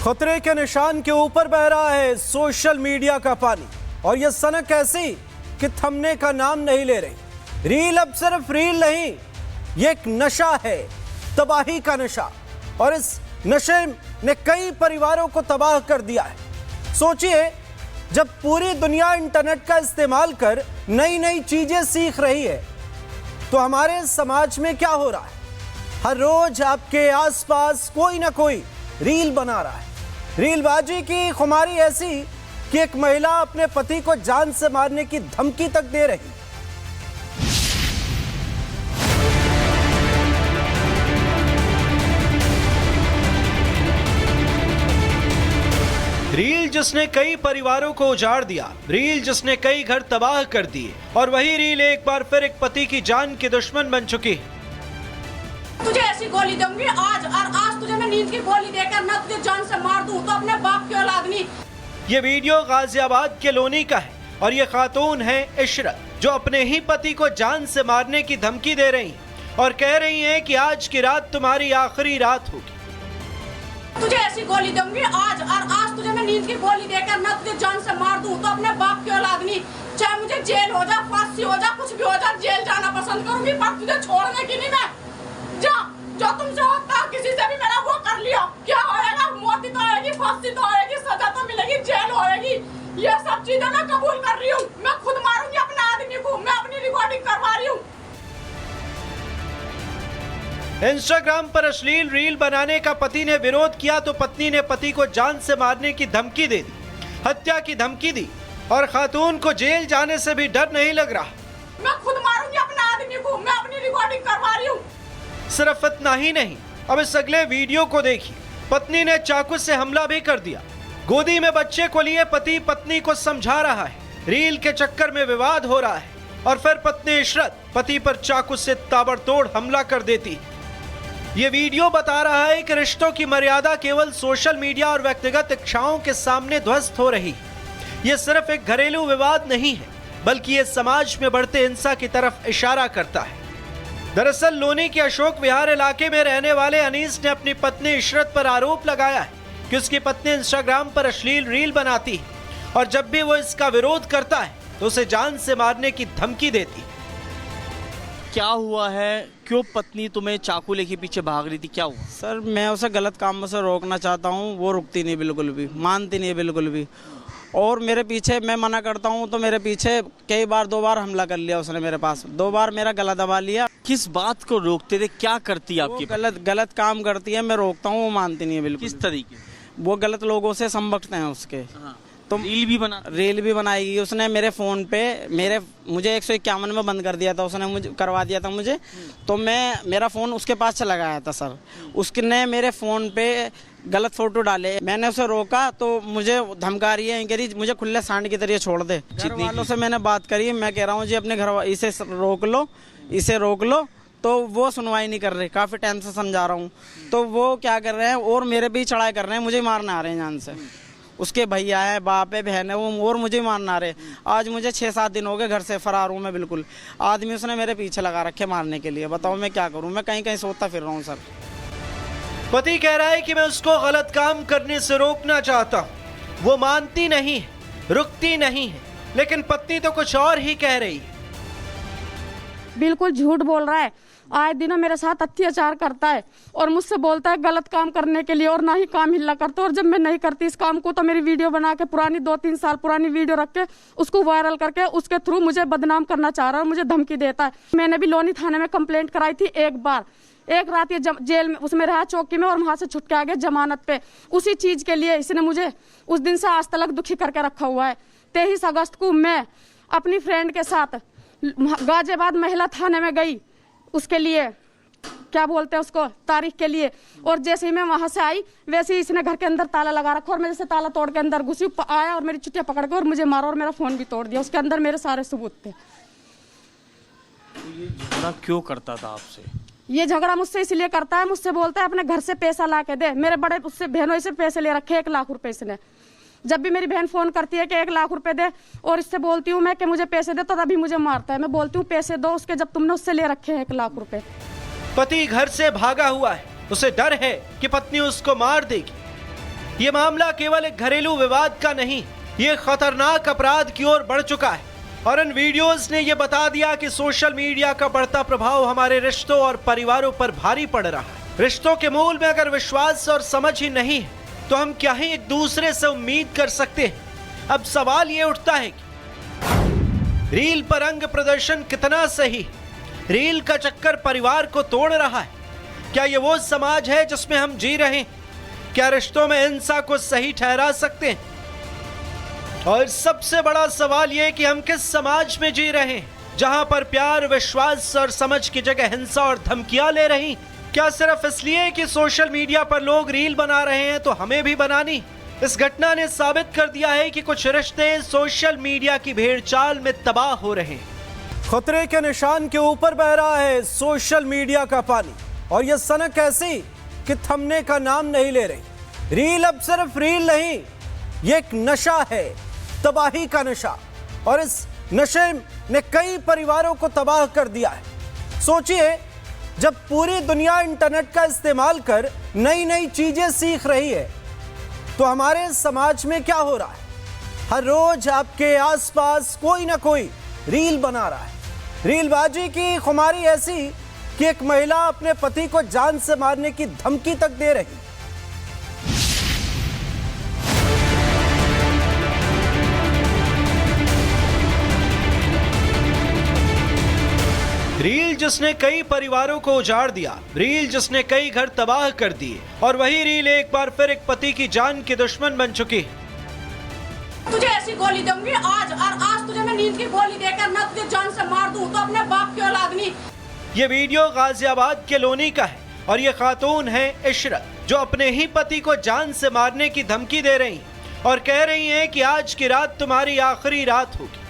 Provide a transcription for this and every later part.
खतरे के निशान के ऊपर बह रहा है सोशल मीडिया का पानी, और यह सनक ऐसी कि थमने का नाम नहीं ले रही। रील अब सिर्फ रील नहीं, ये एक नशा है, तबाही का नशा, और इस नशे ने कई परिवारों को तबाह कर दिया है। सोचिए, जब पूरी दुनिया इंटरनेट का इस्तेमाल कर नई नई चीजें सीख रही है, तो हमारे समाज में क्या हो रहा है? हर रोज आपके आसपास कोई ना कोई रील बना रहा है। रीलबाजी की खुमारी ऐसी कि एक महिला अपने पति को जान से मारने की धमकी तक दे रही। रील जिसने कई परिवारों को उजाड़ दिया, रील जिसने कई घर तबाह कर दिए, और वही रील एक बार फिर एक पति की जान की दुश्मन बन चुकी है। तुझे ऐसी गोली दूंगी आज, और आज तुझे मैं नींद की गोली देकर ना तुझे जान से मार दूं तो अपने बाप की औलाद नहीं। ये वीडियो गाजियाबाद के लोनी का है, और ये खातून है इशरत, जो अपने ही पति को जान से मारने की धमकी दे रही हैं और कह रही हैं कि आज की रात तुम्हारी आखिरी रात होगी। तुझे ऐसी गोली दूंगी आज, और आज तुझे मैं नींद की गोली देकर ना तुझे जान से मार दूं तो अपने बाप की औलाद नहीं। चाहे मुझे जेल हो जा, फांसी हो जा, कुछ भी हो जा, जेल जाना पसंद करूंगी, पर तुझे छोड़ने की नहीं। मैं जा, जो तुमसे होता किसी से भी मेरा वो कर लिया, क्या होएगा? मौत तो आएगी, फांसी तो आएगी, सजा तो मिलेगी, जेल होएगी। ये सब चीजें मैं कबूल कर रही हूँ। मैं खुद मारूंगी अपने आदमी को, मैं अपनी रिकॉर्डिंग करवा रही हूँ। इंस्टाग्राम पर अश्लील रील बनाने का पति ने विरोध किया तो पत्नी ने पति को जान से मारने की धमकी दे दी, हत्या की धमकी दी, और खातून को जेल जाने से भी डर नहीं लग रहा। मैं खुद मारूंगी अपने आदमी को, मैं अपनी रिकॉर्डिंग करवा रही हूँ। सिर्फ इतना ही नहीं, अब इस अगले वीडियो को देखिए। पत्नी ने चाकू से हमला भी कर दिया। गोदी में बच्चे को लिए पति पत्नी को समझा रहा है, रील के चक्कर में विवाद हो रहा है, और फिर पत्नी इशरत पति पर चाकू से ताबड़तोड़ हमला कर देती है। ये वीडियो बता रहा है कि रिश्तों की मर्यादा केवल सोशल मीडिया और व्यक्तिगत इच्छाओं के सामने ध्वस्त हो रही है। ये सिर्फ एक घरेलू विवाद नहीं है, बल्कि ये समाज में बढ़ते हिंसा की तरफ इशारा करता है। दरअसल लोनी के अशोक विहार इलाके में रहने वाले अनीस ने अपनी पत्नी इशरत पर आरोप लगाया है कि उसकी पत्नी इंस्टाग्राम पर अश्लील रील बनाती है, और जब भी वो इसका विरोध करता है तो उसे जान से मारने की धमकी देती है। क्या हुआ है? क्यों पत्नी तुम्हें चाकू लेके पीछे भाग रही थी? क्या हुआ? सर, मैं उसे गलत काम से रोकना चाहता हूँ, वो रुकती नहीं, बिल्कुल भी मानती नहीं है, बिल्कुल भी। और मेरे पीछे मैं मना करता हूँ तो मेरे पीछे कई बार, 2 बार हमला कर लिया उसने मेरे पास, 2 बार मेरा गला दबा लिया। किस बात को रोकते थे? क्या करती है आपकी? गलत काम करती है, मैं रोकता हूँ, वो मानती नहीं है बिल्कुल। किस तरीके? वो गलत लोगों से संभगते हैं उसके। तो रील भी बनाएगी उसने मेरे फ़ोन पे। मुझे 151 में बंद कर दिया था उसने, मुझे करवा दिया था मुझे। तो मेरा फ़ोन उसके पास चला गया था सर। उसने मेरे फ़ोन पे गलत फ़ोटो डाले। मैंने उसे रोका तो मुझे धमका रही है, कह रही मुझे खुले सांड की तरह छोड़ दे। घर वालों से मैंने बात करी, मैं कह रहा हूँ जी अपने घर इसे रोक लो, तो वो सुनवाई नहीं कर रहे। काफ़ी टाइम से समझा रहा हूँ, तो वो क्या कर रहे हैं और मेरे भी चढ़ाई कर रहे हैं, मुझे मारने आ रहे हैं जान से। उसके भैया है, बाप है, बहन है, वो और मुझे मारना रहे। आज मुझे 6-7 दिन हो गए, घर से फरार हूँ मैं बिल्कुल। आदमी उसने मेरे पीछे लगा रखे मारने के लिए। बताओ मैं क्या करूँ? मैं कहीं कहीं सोचता फिर रहा हूँ सर। पति कह रहा है कि मैं उसको गलत काम करने से रोकना चाहता हूँ, वो मानती नहीं है, रुकती नहीं है, लेकिन पत्नी तो कुछ और ही कह रही है। बिल्कुल झूठ बोल रहा है, आए दिनों मेरे साथ अत्याचार करता है और मुझसे बोलता है गलत काम करने के लिए, और ना ही काम हिला करता। और जब मैं नहीं करती इस काम को तो मेरी वीडियो बना के पुरानी 2-3 साल पुरानी वीडियो रख के उसको वायरल करके उसके थ्रू मुझे बदनाम करना चाह रहा है, मुझे धमकी देता है। मैंने भी लोनी थाने में कंप्लेंट कराई थी एक बार। एक रात ये जेल में उसमें रहा चौकी में, और वहां से छुट के आ गया जमानत पे। उसी चीज के लिए इसने मुझे उस दिन से आज तक दुखी करके रखा हुआ है। 23 अगस्त को मैं अपनी फ्रेंड के साथ गाजियाबाद महिला थाने में गई, उसके लिए क्या बोलते हैं उसको, तारीख के लिए। और जैसे ही मैं वहां से आई वैसे ही इसने घर के अंदर ताला लगा रखा, और मैं जैसे ताला तोड़ के अंदर घुसी, आया और मेरी चुटिया पकड़ के और मुझे मारा और मेरा फोन भी तोड़ दिया। उसके अंदर मेरे सारे सबूत थे। ये झगड़ा क्यों करता था आपसे? ये झगड़ा मुझसे इसलिए करता है, मुझसे बोलता है अपने घर से पैसा ला के दे। मेरे बड़े उससे बहनों से पैसे ले रखे 1 लाख रुपए इसने। जब भी मेरी बहन फोन करती है कि 1 लाख रुपए दे, और इससे बोलती हूँ मैं कि मुझे पैसे दे, तो तभी मुझे मारता है। मैं बोलती हूँ पैसे दो उसके, जब तुमने उससे ले रखे हैं 1 लाख रुपए। पति घर से भागा हुआ है, उसे डर है कि पत्नी उसको मार देगी। ये मामला केवल एक घरेलू विवाद का नहीं, ये खतरनाक अपराध की ओर बढ़ चुका है। और इन वीडियोस ने ये बता दिया कि सोशल मीडिया का बढ़ता प्रभाव हमारे रिश्तों और परिवारों पर भारी पड़ रहा है। रिश्तों के मूल में अगर विश्वास और समझ ही नहीं है तो हम क्या ही एक दूसरे से उम्मीद कर सकते हैं। अब सवाल ये उठता है कि रील पर अंग प्रदर्शन कितना सही? रील का चक्कर परिवार को तोड़ रहा है। क्या ये वो समाज है जिसमें हम जी रहे हैं? क्या रिश्तों में हिंसा को सही ठहरा सकते हैं? और सबसे बड़ा सवाल यह कि हम किस समाज में जी रहे हैं जहां पर प्यार, विश्वास और समझ की जगह हिंसा और धमकियां ले रही? क्या सिर्फ इसलिए कि सोशल मीडिया पर लोग रील बना रहे हैं तो हमें भी बनानी? इस घटना ने साबित कर दिया है कि कुछ रिश्ते सोशल मीडिया की भेड़चाल में तबाह हो रहे हैं। खतरे के निशान के ऊपर बह रहा है सोशल मीडिया का पानी, और यह सनक ऐसी कि थमने का नाम नहीं ले रही। रील अब सिर्फ रील नहीं, ये एक नशा है, तबाही का नशा। और इस नशे ने कई परिवारों को तबाह कर दिया है। सोचिए, जब पूरी दुनिया इंटरनेट का इस्तेमाल कर नई नई चीजें सीख रही है तो हमारे समाज में क्या हो रहा है? हर रोज आपके आसपास कोई ना कोई रील बना रहा है। रीलबाजी की खुमारी ऐसी कि एक महिला अपने पति को जान से मारने की धमकी तक दे रही। रील जिसने कई परिवारों को उजाड़ दिया, रील जिसने कई घर तबाह कर दिए, और वही रील एक बार फिर एक पति की जान की दुश्मन बन चुकी है। तुझे ऐसी गोली दूंगी आज, और आज तुझे मैं नींद की गोली देकर ना तुझे जान से मार दूं तो अपने बाप की औलाद नहीं। ये वीडियो गाजियाबाद के लोनी का है और ये खातून है इशरत, जो अपने ही पति को जान से मारने की धमकी दे रही और कह रही हैं कि आज की रात तुम्हारी आखिरी रात होगी।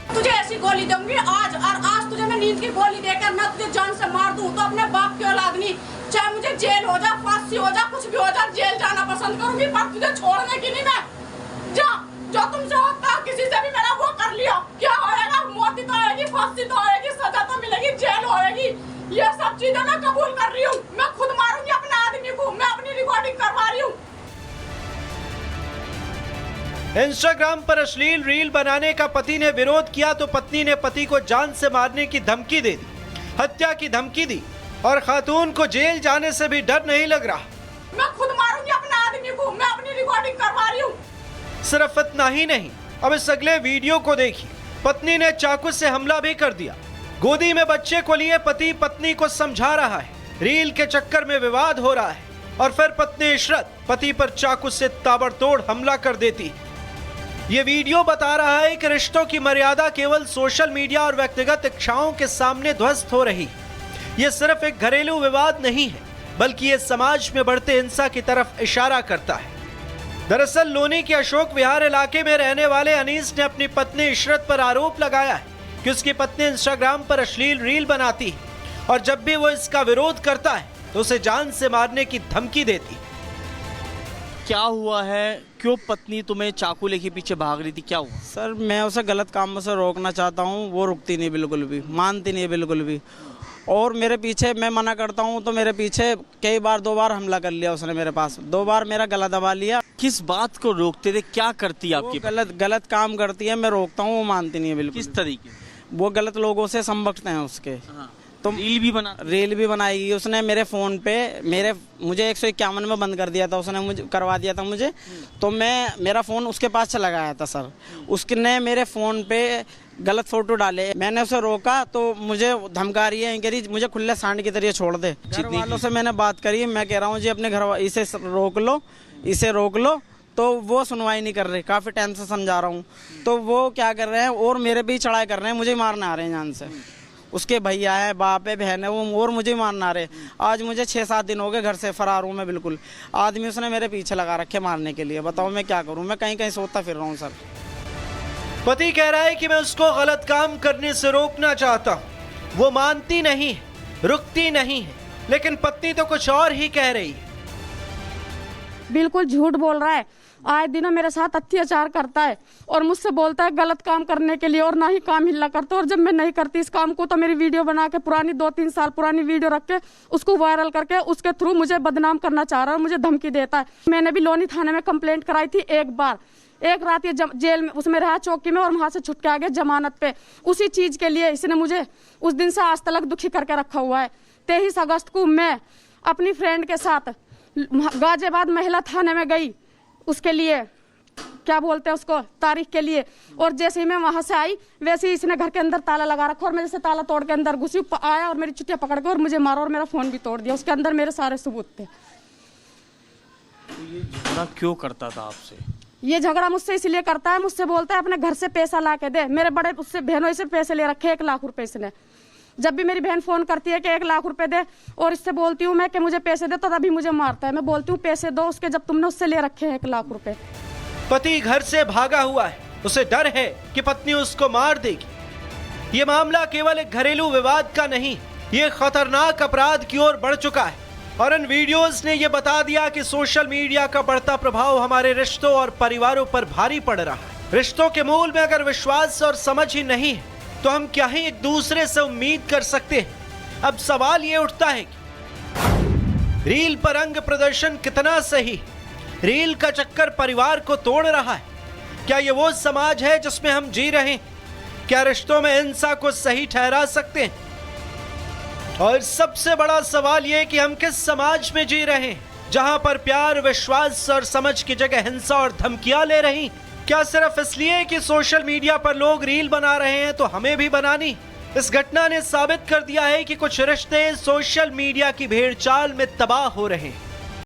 तुझे ऐसी गोली दूंगी आज, और आज तुझे मैं नींद की गोली देकर ना तुझे जान से मार दूं तो अपने बाप की औलाद नहीं। चाहे मुझे जेल हो जा, फांसी हो जा, कुछ भी हो जा, जेल जाना पसंद करूंगी, पर तुझे छोड़ने की नहीं। मैं जा, जो तुमसे होता किसी से भी मेरा वो कर लिया, क्या होएगा? मौत तो आएगी, फांसी तो आएगी, सजा तो मिलेगी, जेल होएगी। ये सब चीजें मैं कबूल कर रही हूँ। मैं खुद मारूंगी अपने आदमी को, मैं अपनी रिकॉर्डिंग करवा रही हूँ। इंस्टाग्राम पर अश्लील रील बनाने का पति ने विरोध किया तो पत्नी ने पति को जान से मारने की धमकी दे दी, हत्या की धमकी दी, और खातून को जेल जाने से भी डर नहीं लग रहा। मैं खुद मारूंगी अपने आदमी को, मैं अपनी रिकॉर्डिंग करवा रही हूँ। सिर्फ इतना ही नहीं, अब इस अगले वीडियो को देखिए। पत्नी ने चाकू से हमला भी कर दिया। गोदी में बच्चे को लिए पति पत्नी को समझा रहा है। रील के चक्कर में विवाद हो रहा है और फिर पत्नी इशरत पति पर चाकू से ताबड़तोड़ हमला कर देती। ये वीडियो बता रहा है कि रिश्तों की मर्यादा केवल सोशल मीडिया और व्यक्तिगत इच्छाओं के सामने ध्वस्त हो रही। ये सिर्फ एक घरेलू विवाद नहीं है, बल्कि ये समाज में बढ़ते हिंसा की तरफ इशारा करता है। दरअसल लोनी के अशोक विहार इलाके में रहने वाले अनीस ने अपनी पत्नी इशरत पर आरोप लगाया है कि उसकी पत्नी इंस्टाग्राम पर अश्लील रील बनाती है और जब भी वो इसका विरोध करता है तो उसे जान से मारने की धमकी देती। क्या हुआ है? क्यों पत्नी तुम्हें चाकू लेके पीछे भाग रही थी? क्या हुआ? सर, मैं उसे गलत काम से रोकना चाहता हूँ, वो रुकती नहीं, बिल्कुल भी मानती नहीं है, बिल्कुल भी। और मेरे पीछे, मैं मना करता हूँ तो मेरे पीछे कई बार, 2 बार हमला कर लिया उसने मेरे पास, 2 बार मेरा गला दबा लिया। किस बात को रोकते थे? क्या करती है आपकी? गलत काम करती है, मैं रोकता हूँ, वो मानती नहीं है बिल्कुल। किस तरीके? वो गलत लोगों से संबकते हैं उसके। तो रील भी बनाई उसने मेरे फ़ोन पे। मुझे 151 में बंद कर दिया था उसने, मुझे करवा दिया था मुझे। तो मेरा फ़ोन उसके पास चला गया था सर। उसने मेरे फ़ोन पे गलत फ़ोटो डाले। मैंने उसे रोका तो मुझे धमका रही है, कह रही मुझे खुले सांड की तरह छोड़ दे। घर वालों से मैंने बात करी, मैं कह रहा हूँ जी अपने घर इसे रोक लो, तो वो सुनवाई नहीं कर रहे। काफ़ी टाइम से समझा रहा हूँ, तो वो क्या कर रहे हैं और मेरे भी चढ़ाई कर रहे हैं, मुझे मारने आ रहे हैं जान से। उसके भैया है, बाप है, बहन है, वो और मुझे मारना आ रहे। आज मुझे 6-7 दिन हो गए, घर से फरार हूँ मैं बिल्कुल। आदमी उसने मेरे पीछे लगा रखे मारने के लिए। बताओ मैं क्या करूँ? मैं कहीं कहीं सोचता फिर रहा हूँ सर। पति कह रहा है कि मैं उसको गलत काम करने से रोकना चाहता हूँ, वो मानती नहीं है, रुकती नहीं है, लेकिन पत्नी तो कुछ और ही कह रही है। बिल्कुल झूठ बोल रहा है। आए दिनों मेरे साथ अत्याचार करता है और मुझसे बोलता है गलत काम करने के लिए और ना ही काम हिला करता। और जब मैं नहीं करती इस काम को तो मेरी वीडियो बना के पुरानी 2-3 साल पुरानी वीडियो रख के उसको वायरल करके उसके थ्रू मुझे बदनाम करना चाह रहा है और मुझे धमकी देता है। मैंने भी लोनी थाने में कंप्लेंट कराई थी एक बार। एक रात ये जेल में उसमें रहा चौकी में और वहां से छुट के आ गया जमानत पे। उसी चीज के लिए इसने मुझे उस दिन से आज तक दुखी करके रखा हुआ है। 23 अगस्त को मैं अपनी फ्रेंड के साथ गाजियाबाद महिला थाने में गई, उसके लिए क्या बोलते हैं उसको तारीख के लिए। और जैसे ही मैं वहां से आई वैसे ही इसने घर के अंदर ताला लगा रखा और मैं जैसे ताला तोड़ के अंदर घुसी आया और मेरी चुटिया पकड़ के और मुझे मारा और मेरा फोन भी तोड़ दिया। उसके अंदर मेरे सारे सबूत थे। तो ये झगड़ा क्यों करता था आपसे? ये झगड़ा मुझसे इसलिए करता है, मुझसे बोलता है अपने घर से पैसा ला के दे। मेरे बड़े उससे बहनों से पैसे ले रखे 1 लाख रुपए इसने। जब भी मेरी बहन फोन करती है कि 1 लाख रुपए दे और इससे बोलती हूँ मैं कि मुझे पैसे दे तो तभी मुझे मारता है। मैं बोलती हूँ पैसे दो उसके जब तुमने उससे ले रखे हैं 1 लाख रुपए। पति घर से भागा हुआ है, उसे डर है कि पत्नी उसको मार देगी। ये मामला केवल एक घरेलू विवाद का नहीं, ये खतरनाक अपराध की ओर बढ़ चुका है। और इन वीडियोस ने ये बता दिया कि सोशल मीडिया का बढ़ता प्रभाव हमारे रिश्तों और परिवारों पर भारी पड़ रहा है। रिश्तों के मूल में अगर विश्वास और समझ ही नहीं है तो हम क्या ही एक दूसरे से उम्मीद कर सकते हैं। अब सवाल ये उठता है कि रील पर अंग प्रदर्शन कितना सही? रील का चक्कर परिवार को तोड़ रहा है। क्या ये वो समाज है जिसमें हम जी रहे हैं? क्या रिश्तों में हिंसा को सही ठहरा सकते हैं? और सबसे बड़ा सवाल यह कि हम किस समाज में जी रहे हैं जहां पर प्यार, विश्वास और समझ की जगह हिंसा और धमकियां ले रही? क्या सिर्फ इसलिए कि सोशल मीडिया पर लोग रील बना रहे हैं तो हमें भी बनानी? इस घटना ने साबित कर दिया है कि कुछ रिश्ते सोशल मीडिया की भेड़चाल में तबाह हो रहे हैं।